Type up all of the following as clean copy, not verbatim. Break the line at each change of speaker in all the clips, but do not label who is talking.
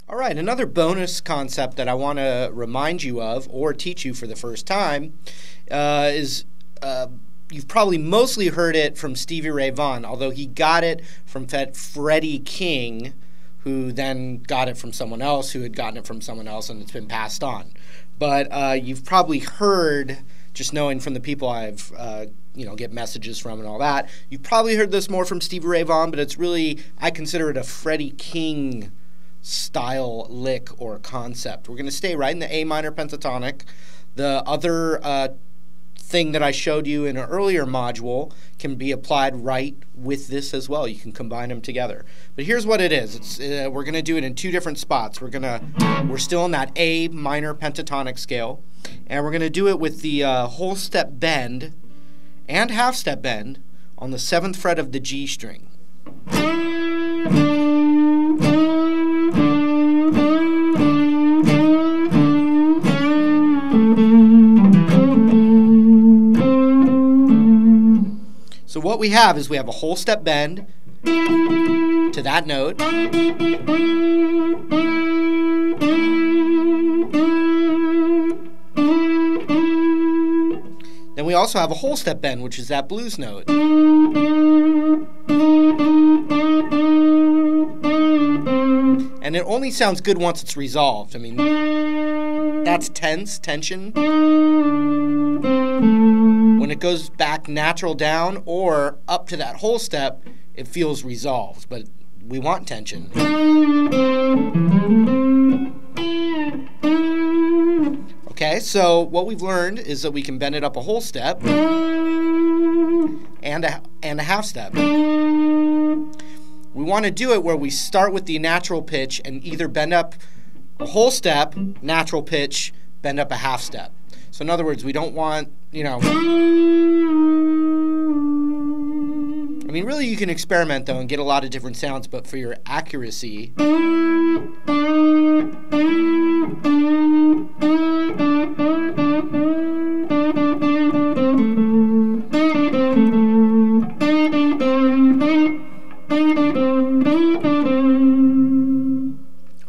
All right, another bonus concept that I want to remind you of or teach you for the first time is you've probably mostly heard it from Stevie Ray Vaughan, although he got it from Freddie King, who then got it from someone else who had gotten it from someone else, and it's been passed on. But you've probably heard, just knowing from the people I've get messages from and all that, you've probably heard this more from Stevie Ray Vaughan, but it's really, I consider it a Freddie King style lick or concept. We're going to stay right in the A minor pentatonic. The other thing that I showed you in an earlier module can be applied right with this as well. You can combine them together. But here's what it is. We're going to do it in two different spots. We're still in that A minor pentatonic scale, and we're going to do it with the whole step bend and half step bend on the 7th fret of the G string. So what we have is we have a whole step bend to that note, then we also have a whole step bend, which is that blues note. And it only sounds good once it's resolved. I mean, that's tension. When it goes back natural down or up to that whole step, it feels resolved, but we want tension. Okay, so what we've learned is that we can bend it up a whole step and a half step. We want to do it where we start with the natural pitch and either bend up a whole step, natural pitch, bend up a half step. So in other words, we don't want, I mean, really you can experiment though and get a lot of different sounds, but for your accuracy, all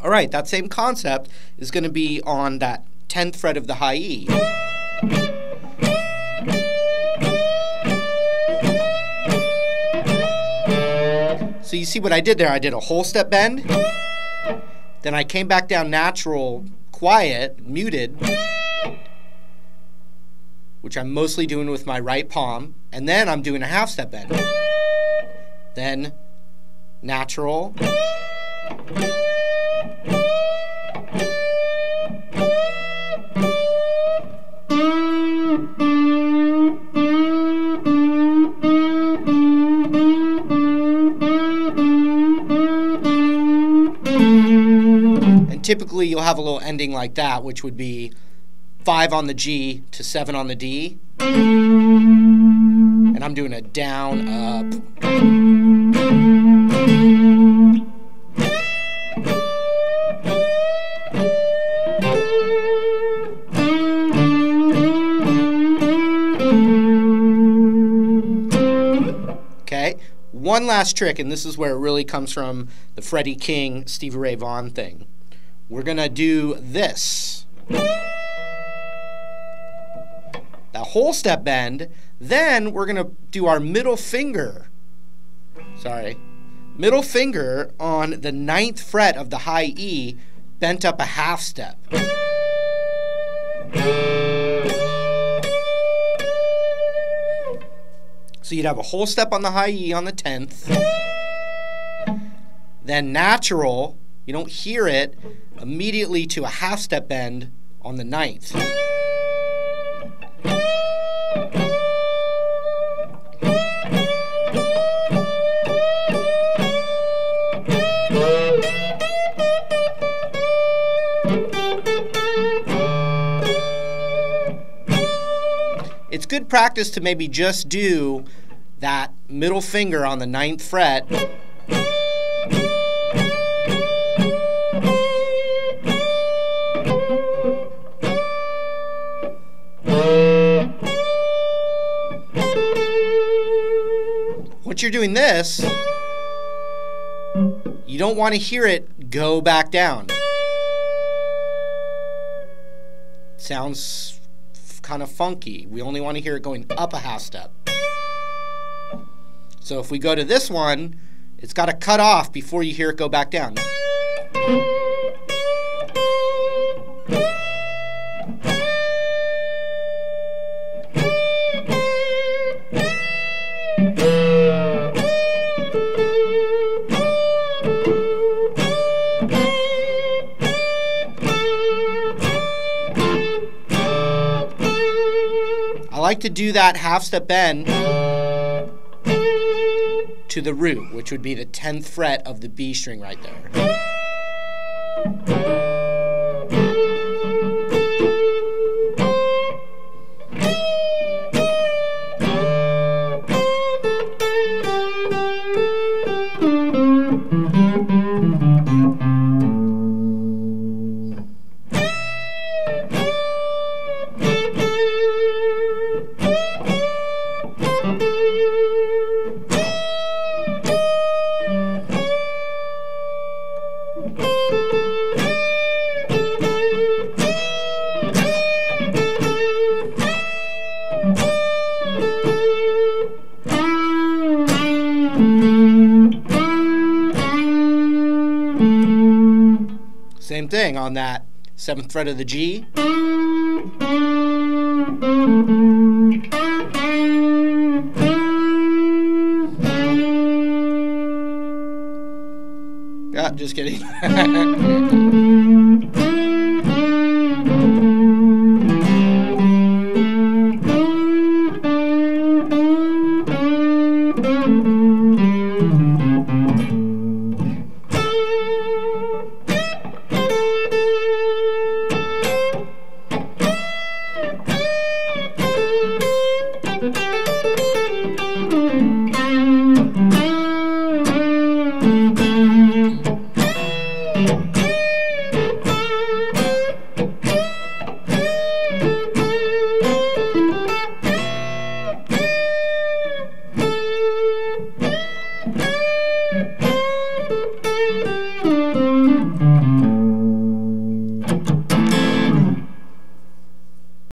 right, that same concept is going to be on that 10th fret of the high E. So you see what I did there? I did a whole step bend, then I came back down natural, quiet, muted, which I'm mostly doing with my right palm, and then I'm doing a half step bend. Then natural, typically you'll have a little ending like that, which would be 5 on the G to 7 on the D. And I'm doing a down, up. Okay, one last trick, and this is where it really comes from the Freddie King, Stevie Ray Vaughan thing. We're going to do this. That whole step bend. Then we're going to do our middle finger on the 9th fret of the high E, bent up a half step. So you'd have a whole step on the high E on the 10th. Then natural, you don't hear it, immediately to a half step bend on the 9th. It's good practice to maybe just do that middle finger on the 9th fret . Once you're doing this, you don't want to hear it go back down. sounds kind of funky. We only want to hear it going up a half step. So if we go to this one, it's got to cut off before you hear it go back down. I like to do that half step bend to the root, which would be the 10th fret of the B string right there. Same thing on that 7th fret of the G. Yeah, just kidding.